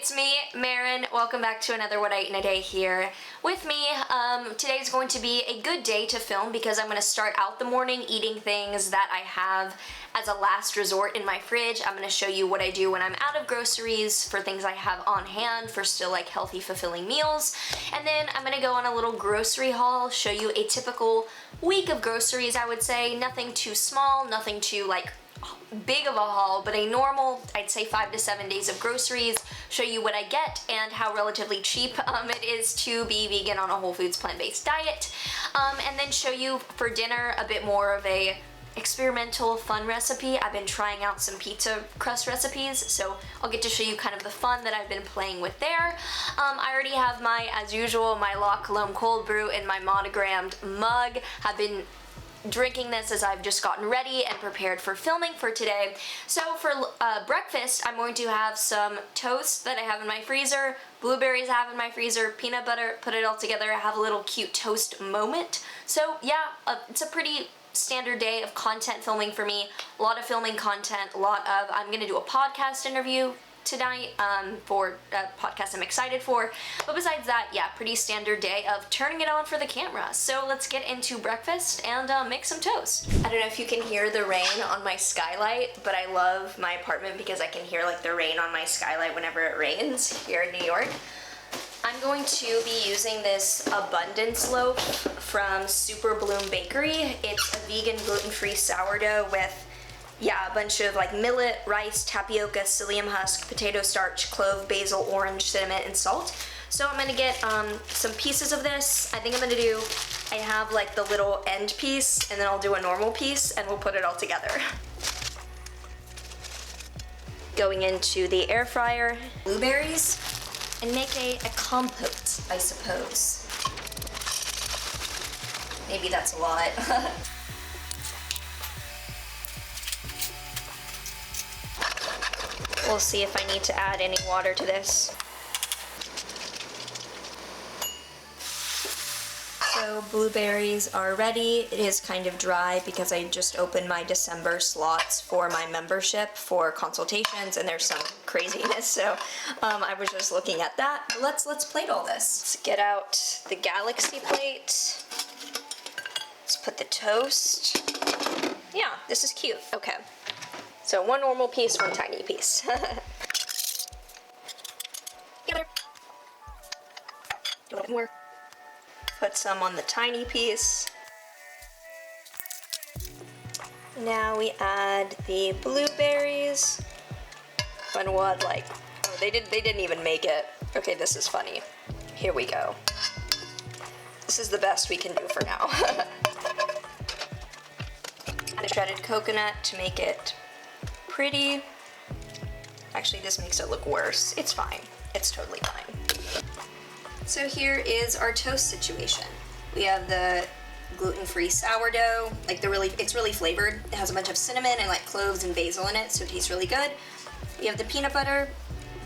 it's me, Maren. Welcome back to another What I Eat in a Day here with me. Today is going to be a good day to film because I'm going to start out the morning eating things that I have as a last resort in my fridge. I'm going to show you what I do when I'm out of groceries for things I have on hand for still like healthy, fulfilling meals. And then I'm going to go on a little grocery haul, show you a typical week of groceries, I would say. Nothing too small, nothing too like big of a haul, but a normal, I'd say 5 to 7 days of groceries, show you what I get and how relatively cheap it is to be vegan on a whole foods plant-based diet, and then show you for dinner a bit more of a experimental fun recipe. I've been trying out some pizza crust recipes, so I'll get to show you kind of the fun that I've been playing with there. I already have my, as usual, my La Colombe cold brew in my monogrammed mug. I've been drinking this as I've just gotten ready and prepared for filming for today. So for breakfast, I'm going to have some toast that I have in my freezer, blueberries I have in my freezer, peanut butter, put it all together, have a little cute toast moment. So yeah, it's a pretty standard day of content filming for me. A lot of filming content, I'm gonna do a podcast interview tonight for a podcast I'm excited for. But besides that, yeah, pretty standard day of turning it on for the camera. So let's get into breakfast and make some toast. I don't know if you can hear the rain on my skylight, but I love my apartment because I can hear like the rain on my skylight whenever it rains here in New York. I'm going to be using this abundance loaf from Super Bloom Bakery. It's a vegan gluten-free sourdough with a bunch of like millet, rice, tapioca, psyllium husk, potato starch, clove, basil, orange, cinnamon, and salt. So I'm gonna get some pieces of this. I think I have like the little end piece, and then I'll do a normal piece, and we'll put it all together. Going into the air fryer, blueberries, and make a compote, I suppose. Maybe that's a lot. We'll see if I need to add any water to this. So blueberries are ready. It is kind of dry because I just opened my December slots for my membership for consultations, and there's some craziness, so I was just looking at that. Let's plate all this. Let's get out the galaxy plate. Let's put the toast. Yeah, this is cute. Okay. So one normal piece, one tiny piece. More. Put some on the tiny piece. Now we add the blueberries. And what, like, oh, they didn't even make it. Okay, this is funny. Here we go. This is the best we can do for now. Add a shredded coconut to make it pretty. Actually, this makes it look worse. It's fine. It's totally fine. So here is our toast situation. We have the gluten-free sourdough. Like it's really flavored. It has a bunch of cinnamon and like cloves and basil in it, so it tastes really good. We have the peanut butter,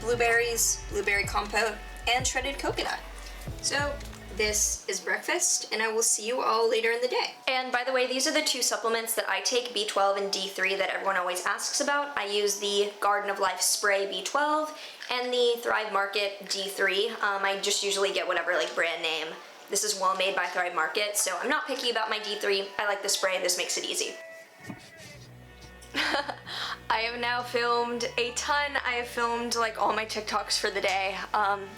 blueberries, blueberry compote, and shredded coconut. So this is breakfast, and I will see you all later in the day. And by the way, these are the two supplements that I take, B12 and D3, that everyone always asks about. I use the Garden of Life Spray B12 and the Thrive Market D3. I just usually get whatever like brand name. This is well made by Thrive Market, so I'm not picky about my D3. I like the spray, this makes it easy. I have now filmed a ton. I have filmed like all my TikToks for the day.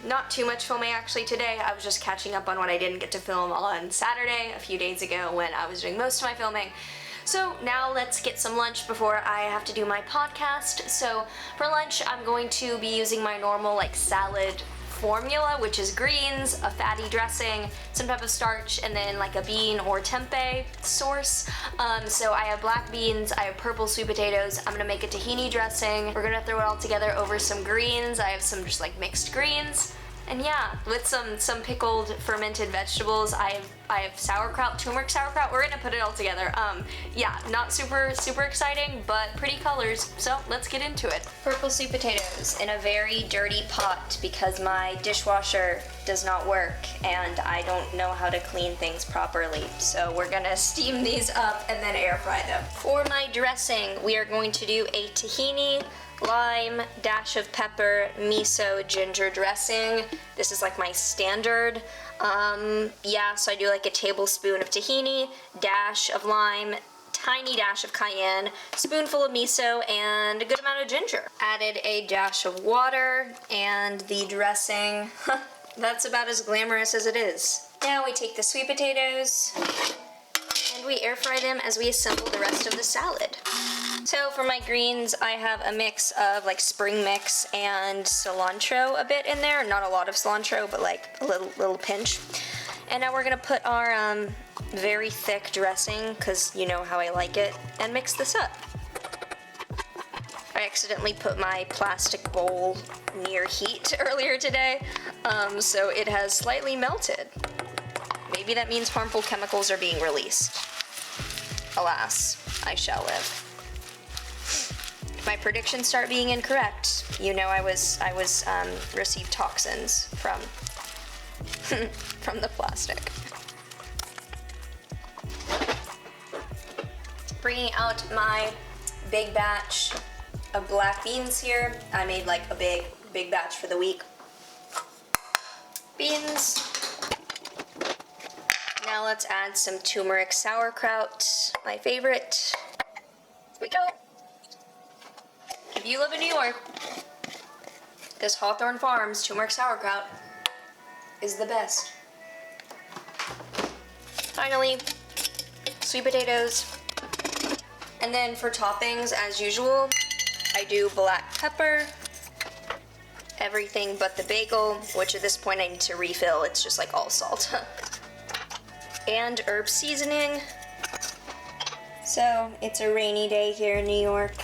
Not too much filming actually today. I was just catching up on what I didn't get to film on Saturday, a few days ago when I was doing most of my filming. So now let's get some lunch before I have to do my podcast. So for lunch, I'm going to be using my normal like salad formula, which is greens, a fatty dressing, some type of starch, and then like a bean or tempeh sauce. So I have black beans, I have purple sweet potatoes. I'm gonna make a tahini dressing. We're gonna throw it all together over some greens. I have some just like mixed greens. And yeah, with some pickled fermented vegetables. I have sauerkraut, turmeric sauerkraut. We're gonna put it all together. Yeah, not super exciting, but pretty colors. So let's get into it. Purple sweet potatoes in a very dirty pot because my dishwasher does not work and I don't know how to clean things properly. So we're gonna steam these up and then air fry them. For my dressing, we are going to do a tahini lime, dash of pepper, miso, ginger dressing. This is like my standard. Yeah, so I do like a tablespoon of tahini, dash of lime, tiny dash of cayenne, spoonful of miso, and a good amount of ginger. Added a dash of water and the dressing. That's about as glamorous as it is. Now we take the sweet potatoes and we air fry them as we assemble the rest of the salad. So for my greens, I have a mix of like spring mix and cilantro a bit in there. Not a lot of cilantro, but like a little pinch. And now we're gonna put our very thick dressing, because you know how I like it, and mix this up. I accidentally put my plastic bowl near heat earlier today, so it has slightly melted. Maybe that means harmful chemicals are being released. Alas, I shall live. If my predictions start being incorrect, you know I received toxins from from the plastic. Bringing out my big batch of black beans here. I made like a big batch for the week. Beans. Now let's add some turmeric sauerkraut, my favorite. Here we go. If you live in New York, this Hawthorne Farms turmeric sauerkraut is the best. Finally, sweet potatoes. And then for toppings, as usual, I do black pepper, everything but the bagel, which at this point I need to refill. It's just like all salt. And herb seasoning. So it's a rainy day here in New York.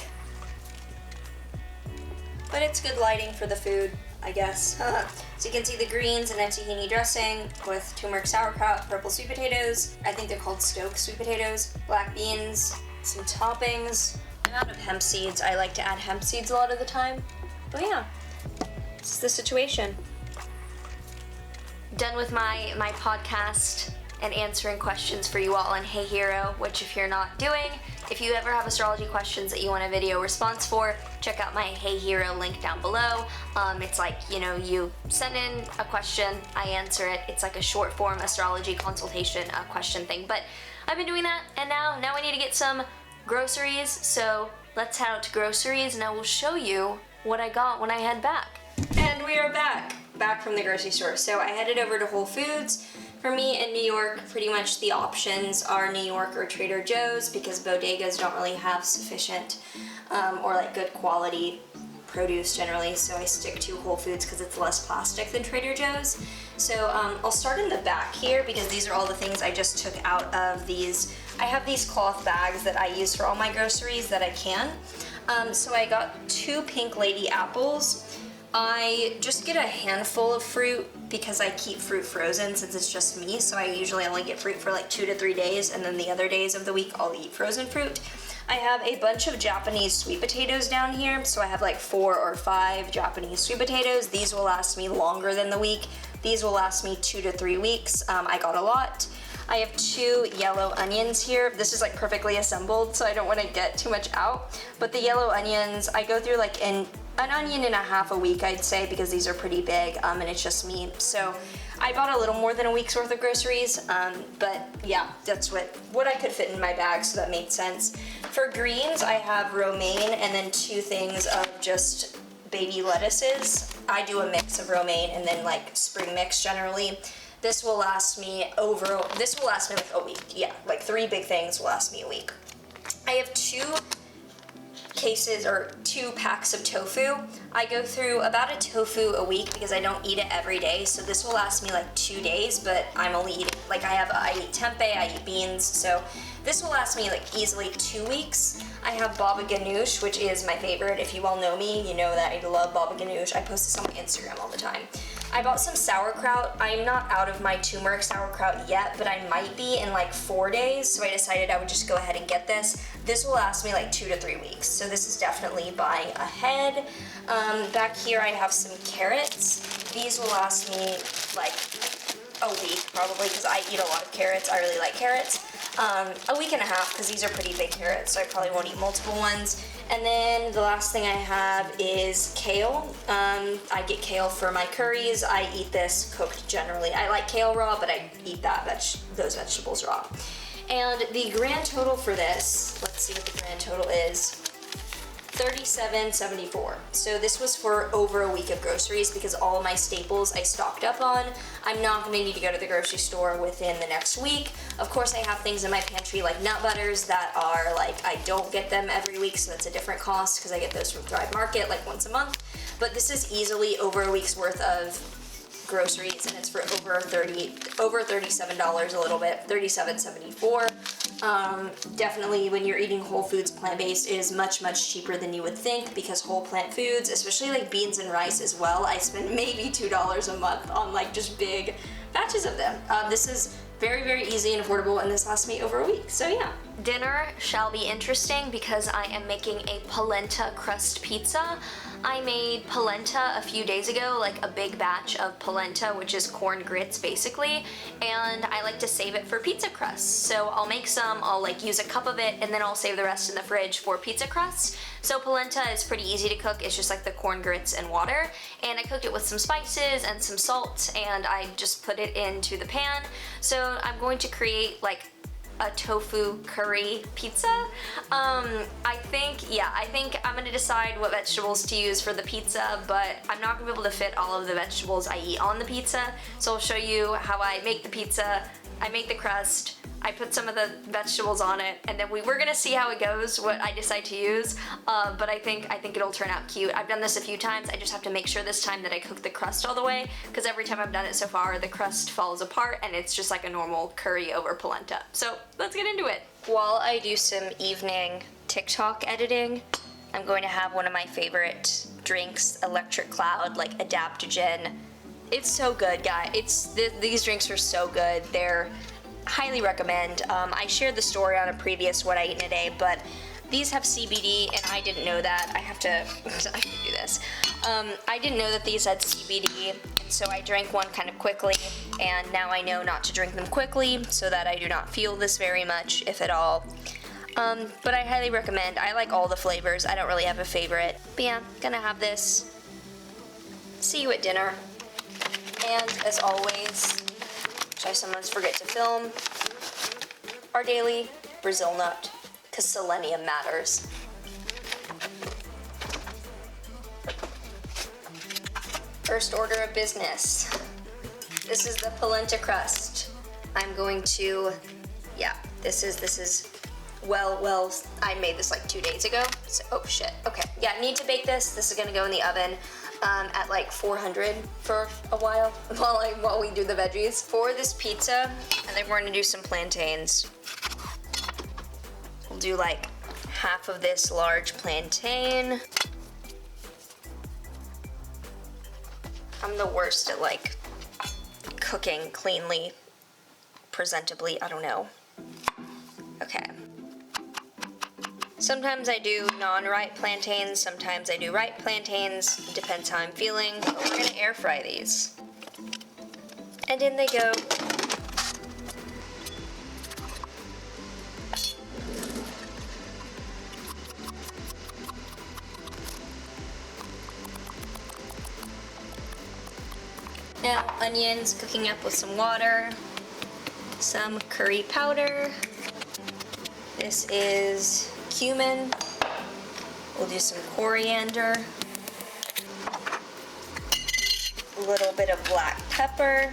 But it's good lighting for the food, I guess. So you can see the greens and a tahini dressing with turmeric sauerkraut, purple sweet potatoes. I think they're called Stoke sweet potatoes. Black beans, some toppings. I'm out of hemp seeds. I like to add hemp seeds a lot of the time. But yeah, this is the situation. Done with my podcast and answering questions for you all on Hey Hero, which if you're not doing, if you ever have astrology questions that you want a video response for, check out my Hey Hero link down below. It's like, you know, you send in a question, I answer it. It's like a short form astrology consultation question thing. But I've been doing that, and now I need to get some groceries. So let's head out to groceries and I will show you what I got when I head back. And we are back from the grocery store. So I headed over to Whole Foods. For me in New York, pretty much the options are New York or Trader Joe's, because bodegas don't really have sufficient or like good quality produce generally, so I stick to Whole Foods because it's less plastic than Trader Joe's. So I'll start in the back here because these are all the things I just took out of these. I have these cloth bags that I use for all my groceries that I can. So I got 2 pink lady apples. I just get a handful of fruit because I keep fruit frozen since it's just me, so I usually only get fruit for like 2 to 3 days, and then the other days of the week I'll eat frozen fruit. I have a bunch of Japanese sweet potatoes down here, so I have like 4 or 5 Japanese sweet potatoes. These will last me longer than the week. These will last me 2 to 3 weeks. I got a lot. I have 2 yellow onions here. This is like perfectly assembled, so I don't want to get too much out. But the yellow onions, I go through like an onion and a half a week, I'd say, because these are pretty big, and it's just me. So I bought a little more than a week's worth of groceries, but yeah, that's what I could fit in my bag, so that made sense. For greens, I have romaine and then 2 things of just baby lettuces. I do a mix of romaine and then like spring mix generally. This will last me like a week. Yeah, like 3 big things will last me a week. I have 2 cases or 2 packs of tofu. I go through about a tofu a week because I don't eat it every day, so this will last me like 2 days, but I'm only eating, like I eat tempeh, I eat beans, so this will last me like easily 2 weeks. I have baba ganoush, which is my favorite. If you all know me, you know that I love baba ganoush. I post this on my Instagram all the time. I bought some sauerkraut. I'm not out of my turmeric sauerkraut yet, but I might be in like 4 days, so I decided I would just go ahead and get this. This will last me like 2 to 3 weeks, so this is definitely buying ahead. Back here I have some carrots. These will last me like a week probably because I eat a lot of carrots. I really like carrots. a week and a half, because these are pretty big carrots, so I probably won't eat multiple ones. And then the last thing I have is kale. I get kale for my curries. I eat this cooked generally. I like kale raw, but I eat those vegetables raw. And the grand total for this, let's see what the grand total is. $37.74. So this was for over a week of groceries because all of my staples I stocked up on. I'm not going to need to go to the grocery store within the next week. Of course, I have things in my pantry like nut butters that are like, I don't get them every week, so that's a different cost because I get those from Thrive Market like once a month. But this is easily over a week's worth of groceries, and it's for over $37 a little bit, $37.74. Definitely when you're eating whole foods plant-based is much cheaper than you would think, because whole plant foods, especially like beans and rice as well, I spend maybe $2 a month on like just big batches of them. This is very easy and affordable, and this lasts me over a week, so yeah. Dinner shall be interesting because I am making a polenta crust pizza. I made polenta a few days ago, like a big batch of polenta, which is corn grits basically, and I like to save it for pizza crust. So I'll make some, I'll like use a cup of it, and then I'll save the rest in the fridge for pizza crust. So polenta is pretty easy to cook, it's just like the corn grits and water, and I cooked it with some spices and some salt, and I just put it into the pan. So I'm going to create like a tofu curry pizza. I think I'm gonna decide what vegetables to use for the pizza, but I'm not gonna be able to fit all of the vegetables I eat on the pizza. So I'll show you how I make the pizza. I make the crust, I put some of the vegetables on it, and then we're gonna see how it goes, what I decide to use. But I think it'll turn out cute. I've done this a few times. I just have to make sure this time that I cook the crust all the way, because every time I've done it so far, the crust falls apart and it's just like a normal curry over polenta. So let's get into it. While I do some evening TikTok editing, I'm going to have one of my favorite drinks, Electric Cloud, like adaptogen. It's so good, guys. These drinks are so good. They're highly recommend. I shared the story on a previous What I Eat in a Day, but these have CBD, and I didn't know that. I have to do this. I didn't know that these had CBD, and so I drank one kind of quickly, and now I know not to drink them quickly so that I do not feel this very much, if at all. But I highly recommend. I like all the flavors. I don't really have a favorite. But yeah, gonna have this. See you at dinner. And as always, which I sometimes forget to film, our daily Brazil nut, because selenium matters. First order of business. This is the polenta crust. I'm going to, this is, well, I made this like 2 days ago. So, oh shit, okay. Yeah, I need to bake this. This is gonna go in the oven at like 400 for a while while we do the veggies. For this pizza, and then we're gonna do some plantains. We'll do like half of this large plantain. I'm the worst at like cooking cleanly, presentably, I don't know. Okay. Sometimes I do non-ripe plantains, sometimes I do ripe plantains, it depends how I'm feeling, but we're gonna air fry these. And in they go. Now, onions cooking up with some water, some curry powder. This is cumin. We'll do some coriander. A little bit of black pepper.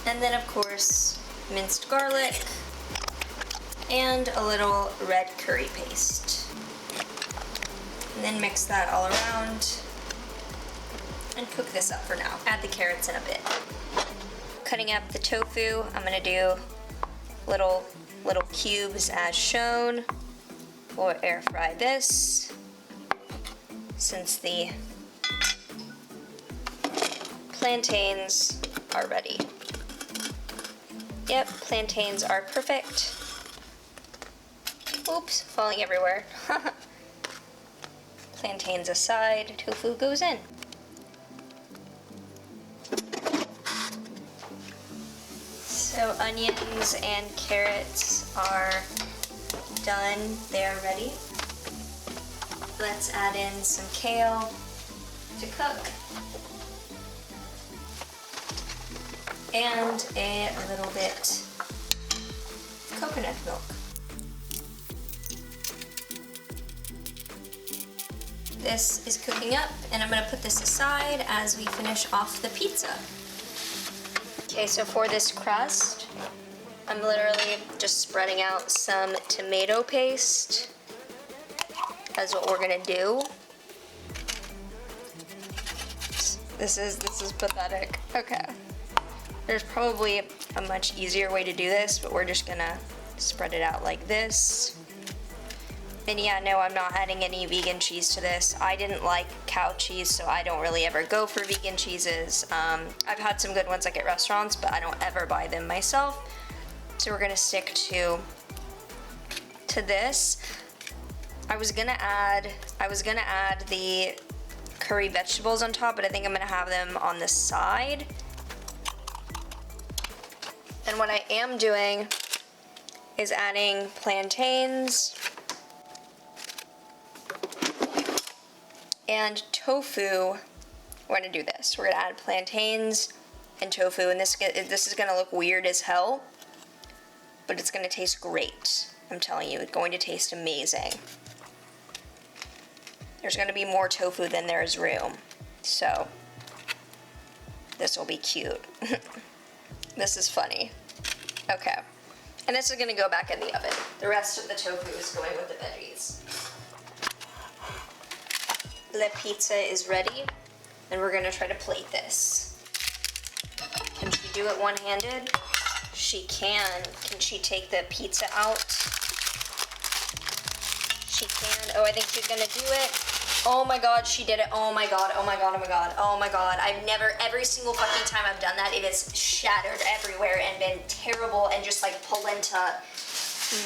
And then, of course, minced garlic and a little red curry paste. And then mix that all around and cook this up for now. Add the carrots in a bit. Cutting up the tofu, I'm gonna do little cubes as shown. We'll air fry this since the plantains are ready. Yep, plantains are perfect. Oops, falling everywhere. Plantains aside, tofu goes in. So So onions and carrots are done. They are ready. Let's add in some kale to cook. And a little bit coconut milk. This is cooking up, and I'm gonna put this aside as we finish off the pizza. Okay, so for this crust, I'm literally just spreading out some tomato paste. That's what we're gonna do. This is pathetic. Okay. There's probably a much easier way to do this, but we're just gonna spread it out like this. And yeah, no, I'm not adding any vegan cheese to this. I didn't like cow cheese, so I don't really ever go for vegan cheeses. I've had some good ones like at restaurants, but I don't ever buy them myself. So we're gonna stick to this. I was gonna add the curry vegetables on top, but I think I'm gonna have them on the side. And what I am doing is adding plantains and tofu. We're gonna do this. We're gonna add plantains and tofu, and this is gonna look weird as hell, but it's gonna taste great. I'm telling you, it's going to taste amazing. There's gonna be more tofu than there's room, so this will be cute. This is funny. Okay, and this is gonna go back in the oven. The rest of the tofu is going with the veggies. The pizza is ready, and we're gonna try to plate this. Can she do it one-handed? She can. Can she take the pizza out? She can. Oh, I think she's gonna do it. Oh my god, she did it. Oh my god, oh my god, oh my god, oh my god. Every single fucking time I've done that, it has shattered everywhere and been terrible and just like polenta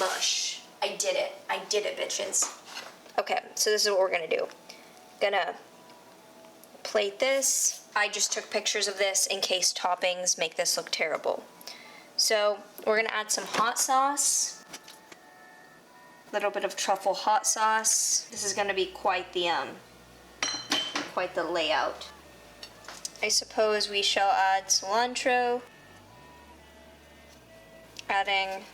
mush. I did it, bitches. Okay, so this is what we're gonna do. Gonna plate this. I just took pictures of this in case toppings make this look terrible. So we're gonna add some hot sauce, a little bit of truffle hot sauce. This is gonna be quite the layout. I suppose we shall add cilantro, adding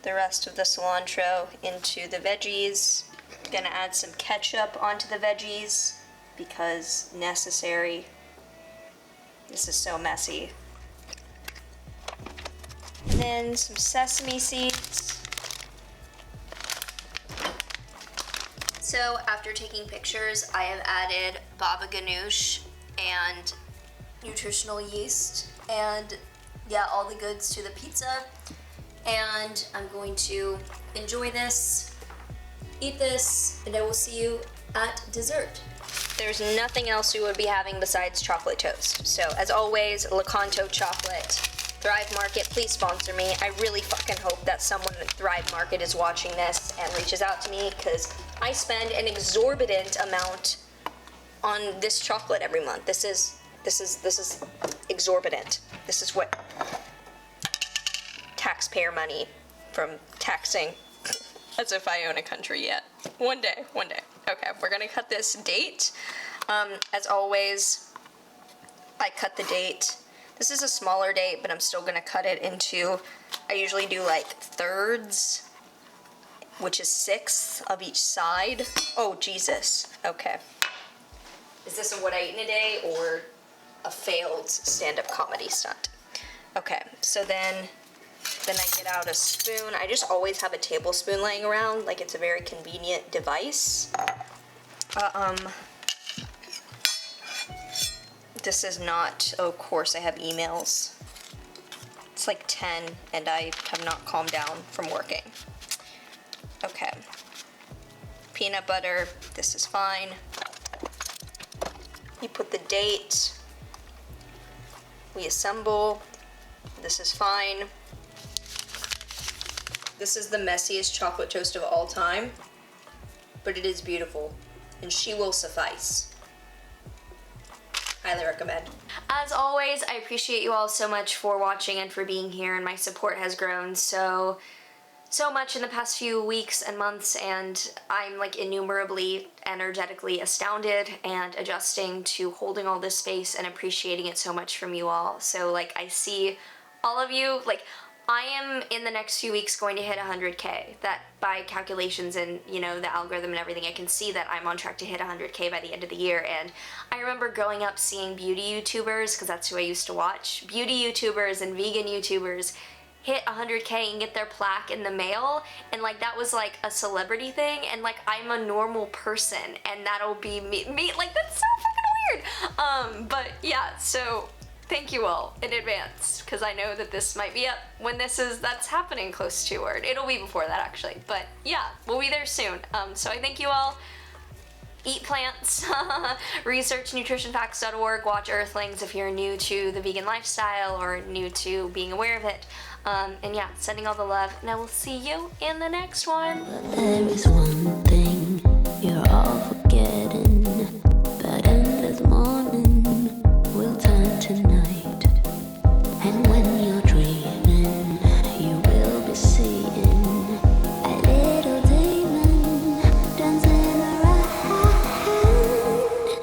the rest of the cilantro into the veggies. Gonna add some ketchup onto the veggies because necessary. This is so messy. And then some sesame seeds. So after taking pictures, I have added baba ganoush and nutritional yeast and yeah, all the goods to the pizza. And I'm going to enjoy this, eat this, and I will see you at dessert. There's nothing else we would be having besides chocolate toast. So as always, Lakanto chocolate. Thrive Market, please sponsor me. I really fucking hope that someone at Thrive Market is watching this and reaches out to me because I spend an exorbitant amount on this chocolate every month. This is exorbitant. This is what taxpayer money from taxing as if I own a country yet. One day. Okay, we're gonna cut this date. As always, I cut the date. This is a smaller date, but I'm still gonna cut it into, I usually do like thirds, which is 6 of each side. Oh, Jesus. Okay. Is this a what I eat in a day or a failed stand-up comedy stunt? Okay, so then I get out a spoon. I just always have a tablespoon laying around, like it's a very convenient device. This is not, oh, of course I have emails. It's like 10 and I have not calmed down from working. Okay. Peanut butter, this is fine. You put the date. We assemble. This is fine. This is the messiest chocolate toast of all time, but it is beautiful, and she will suffice. Highly recommend. As always, I appreciate you all so much for watching and for being here, and my support has grown so much in the past few weeks and months, and I'm like innumerably energetically astounded and adjusting to holding all this space and appreciating it so much from you all. So like I see all of you, like I am in the next few weeks going to hit 100K. That by calculations and, you know, the algorithm and everything, I can see that I'm on track to hit 100K by the end of the year. And I remember growing up seeing beauty YouTubers, because that's who I used to watch, beauty YouTubers and vegan YouTubers hit 100K and get their plaque in the mail, and like that was like a celebrity thing, and like I'm a normal person and that'll be me like that's so fucking weird. But yeah, so thank you all in advance, because I know that this might be up when that's happening close to, or it'll be before that actually, but yeah, we'll be there soon. So I thank you all. Eat plants, research nutritionfacts.org, watch Earthlings if you're new to the vegan lifestyle or new to being aware of it. And yeah, sending all the love, and I will see you in the next one. But there is one thing you're all